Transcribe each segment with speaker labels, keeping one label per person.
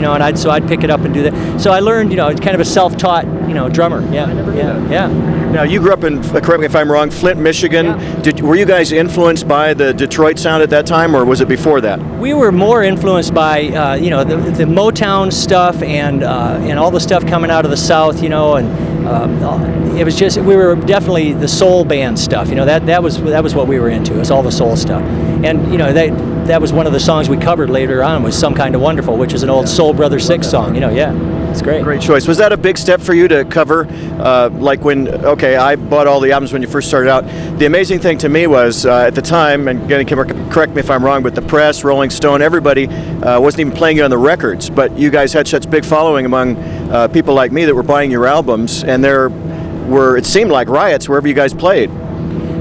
Speaker 1: know, and I'd pick it up and do that. So I learned, you know, kind of a self-taught, you know, drummer. Yeah.
Speaker 2: Now, you grew up in, correct me if I'm wrong, Flint, Michigan.
Speaker 1: Yeah.
Speaker 2: Were you guys influenced by the Detroit sound at that time, or was it before that?
Speaker 1: We were more influenced by, you know, the Motown stuff and all the stuff coming out of the South, you know, and it was just, we were definitely the soul band stuff, you know, that was what we were into, was all the soul stuff. And, you know, that was one of the songs we covered later on, was Some Kind of Wonderful, which is an old Soul Brother Six song, you know, it's great.
Speaker 2: Great choice. Was that a big step for you to cover? Like when, okay, I bought all the albums when you first started out. The amazing thing to me was, at the time, and again, correct me if I'm wrong, but the press, Rolling Stone, everybody wasn't even playing you on the records, but you guys had such big following among people like me that were buying your albums, and there were, it seemed like, riots wherever you guys played.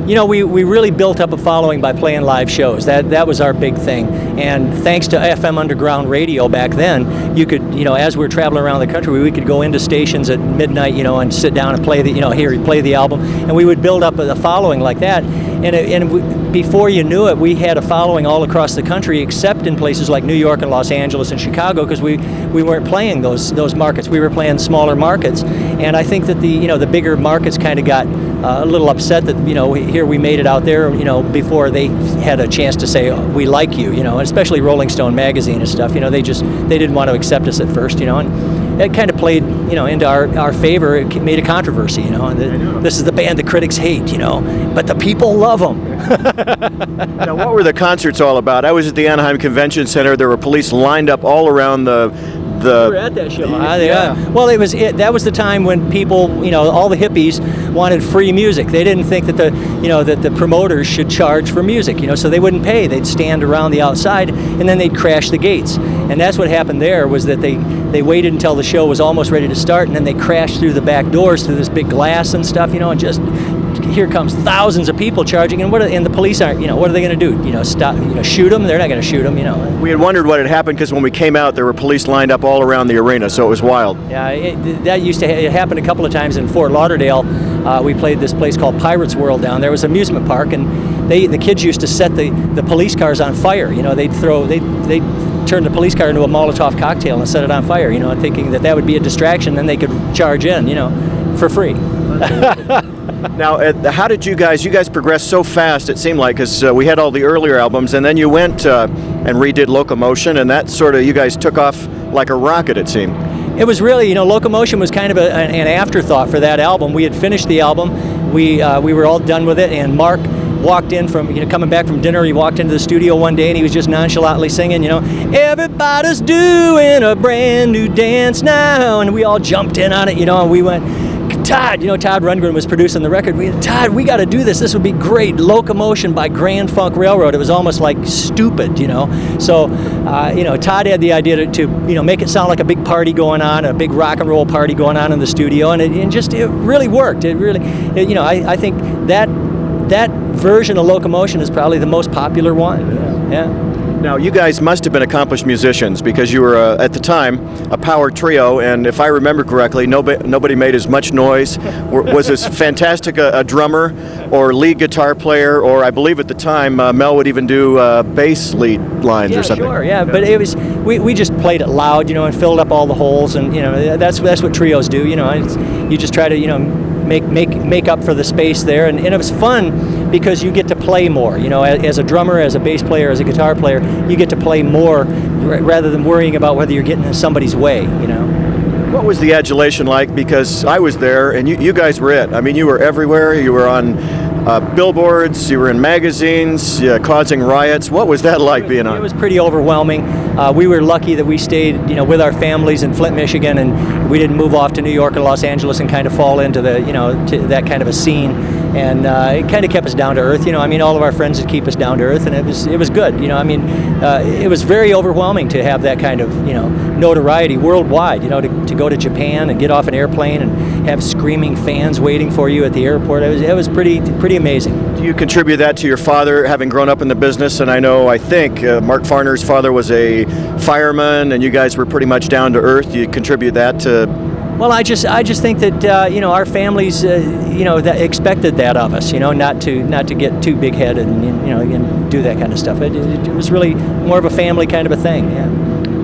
Speaker 1: You know, we really built up a following by playing live shows. That was our big thing. And thanks to FM underground radio back then, you could, you know, as we were traveling around the country, we could go into stations at midnight, you know, and sit down and play the, you know, play the album, and we would build up a following like that. And before you knew it, we had a following all across the country, except in places like New York and Los Angeles and Chicago, because we weren't playing those markets. We were playing smaller markets, and I think that the bigger markets kind of got a little upset that, you know, here we made it out there, you know, before they had a chance to say, oh, we like you, you know, especially Rolling Stone magazine and stuff. You know, they didn't want to accept us at first, you know, and it kind of played, you know, into our favor. It made a controversy, you know, and this is the band the critics hate, you know, but the people love them.
Speaker 2: Now, what were the concerts all about? I was at the Anaheim Convention Center. There were police lined up all around
Speaker 1: we were at that show. Yeah. Well, that was the time when people, you know, all the hippies wanted free music. They didn't think that the promoters should charge for music, you know, so they wouldn't pay. They'd stand around the outside, and then they'd crash the gates. And that's what happened there, was that they waited until the show was almost ready to start, and then they crashed through the back doors through this big glass and stuff, you know, and just here comes thousands of people charging, and the police aren't, you know, what are they going to do? You know, stop, you know, shoot them? They're not going to shoot them, you know.
Speaker 2: We had wondered what had happened, because when we came out, there were police lined up all around the arena, so it was wild.
Speaker 1: Yeah, it happened a couple of times in Fort Lauderdale. We played this place called Pirates World down there. It was an amusement park, and the kids used to set the police cars on fire. You know, they'd turn the police car into a Molotov cocktail and set it on fire, you know, thinking that would be a distraction, then they could charge in, you know, for free.
Speaker 2: Now, how did you guys progressed so fast, it seemed like, because we had all the earlier albums, and then you went and redid Locomotion, and that sort of, you guys took off like a rocket, it seemed.
Speaker 1: It was really, you know, Locomotion was kind of an afterthought for that album. We had finished the album, we were all done with it, and Mark walked in from, you know, coming back from dinner. He walked into the studio one day and he was just nonchalantly singing, you know, everybody's doing a brand new dance now, and we all jumped in on it, you know, and we went, Todd, you know, Todd Rundgren was producing the record. Todd, we got to do this. This would be great. Locomotion by Grand Funk Railroad. It was almost like stupid, you know. So, you know, Todd had the idea to you know, make it sound like a big party going on, a big rock and roll party going on in the studio, and it really worked. It really, you know, I think that version of Locomotion is probably the most popular one. Yeah.
Speaker 2: Now, you guys must have been accomplished musicians, because you were, at the time, a power trio, and if I remember correctly, nobody made as much noise. Was as fantastic a drummer or lead guitar player, or I believe at the time, Mel would even do bass lead lines or something.
Speaker 1: Sure, yeah, but it was, we just played it loud, you know, and filled up all the holes, and, you know, that's what trios do, you know. You just try to, you know, make up for the space there, and it was fun because you get to play more, you know, as a drummer, as a bass player, as a guitar player, you get to play more rather than worrying about whether you're getting in somebody's way, you know.
Speaker 2: What was the adulation like? Because I was there, and you guys were it. I mean, you were everywhere. You were on billboards, you were in magazines, causing riots. What was that like being on?
Speaker 1: It was pretty overwhelming. We were lucky that we stayed, you know, with our families in Flint, Michigan, and we didn't move off to New York or Los Angeles and kind of fall into the, you know, to that kind of a scene. And it kind of kept us down to earth, you know. I mean, all of our friends would keep us down to earth, and it was good, you know. I mean, it was very overwhelming to have that kind of, you know, notoriety worldwide, you know, to go to Japan and get off an airplane and have screaming fans waiting for you at the airport. It was pretty amazing.
Speaker 2: Do you contribute that to your father, having grown up in the business? And I think Mark Farner's father was a fireman, and you guys were pretty much down to earth. Do you contribute that to?
Speaker 1: Well, I just think that you know, our families you know, that expected that of us, you know, not to get too big-headed and, you know, and do that kind of stuff. It was really more of a family kind of a thing. Yeah.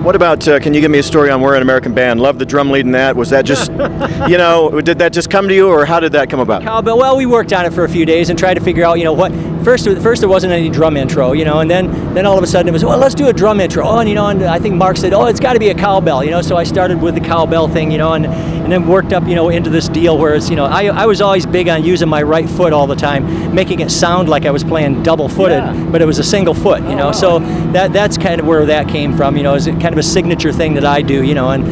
Speaker 2: What about, can you give me a story on We're an American Band? Love the drum lead in that. Was that just, did that just come to you, or how did that come about?
Speaker 1: Cowbell. Well, we worked on it for a few days and tried to figure out, what. First there wasn't any drum intro, and then all of a sudden it was, well, let's do a drum intro. Oh, and I think Mark said, oh, it's got to be a cowbell, So I started with the cowbell thing, and then worked up, into this deal where it's, I was always big on using my right foot all the time, making it sound like I was playing double-footed, but it was a single foot, So that's kind of where that came from, It's kind of a signature thing that I do, and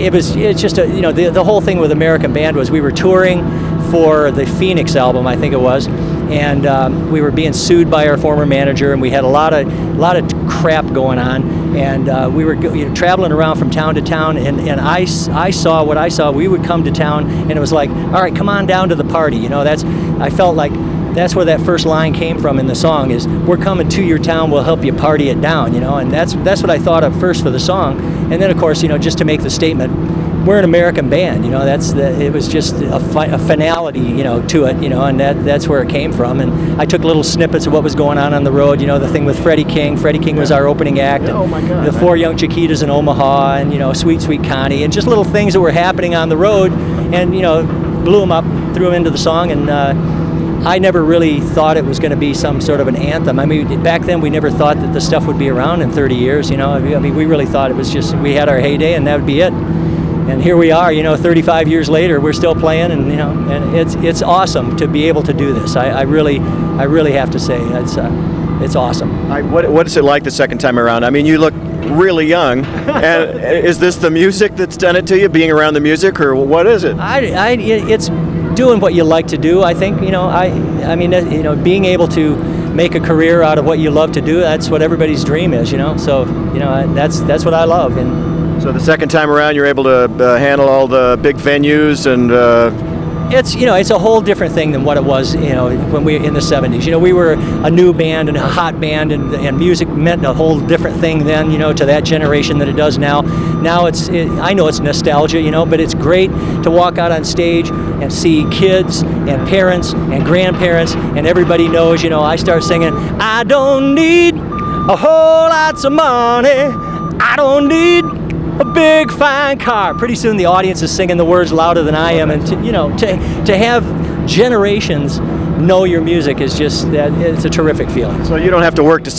Speaker 1: it's just the whole thing with American Band was we were touring for the Phoenix album, I think it was, and we were being sued by our former manager, and we had a lot of crap going on, and we were traveling around from town to town, and I saw what I saw. We would come to town, and it was like, all right, come on down to the party. I felt like that's where that first line came from in the song is, we're coming to your town, we'll help you party it down, and that's what I thought of first for the song, and then of course, just to make the statement, we're an American band, it was just a finality, to it, and that's where it came from. And I took little snippets of what was going on the road, the thing with Freddie King. Freddie King was our opening act, and
Speaker 2: oh my God,
Speaker 1: the Four Young Chiquitas in Omaha, and Sweet Sweet Connie, and just little things that were happening on the road, and blew them up, threw them into the song, and I never really thought it was going to be some sort of an anthem. I mean, back then we never thought that the stuff would be around in 30 years, I mean, we really thought it was just, we had our heyday and that would be it. And here we are, 35 years later, we're still playing, and and it's awesome to be able to do this. I really have to say it's awesome.
Speaker 2: What is it like the second time around? I mean, you look really young, and is this the music that's done it to you? Being around the music, or what is it?
Speaker 1: It's doing what you like to do. I think I mean being able to make a career out of what you love to do. That's what everybody's dream is. So that's what I love. And
Speaker 2: so the second time around, you're able to handle all the big venues, and
Speaker 1: it's a whole different thing than what it was when we in the 70s. We were a new band and a hot band, and music meant a whole different thing then to that generation than it does now. Now I know it's nostalgia, but it's great to walk out on stage and see kids and parents and grandparents, and everybody knows. I start singing, I don't need a whole lots of money, I don't need a big fine car. Pretty soon the audience is singing the words louder than I am, and to have generations know your music is just that, it's a terrific feeling.
Speaker 2: So you don't have to work to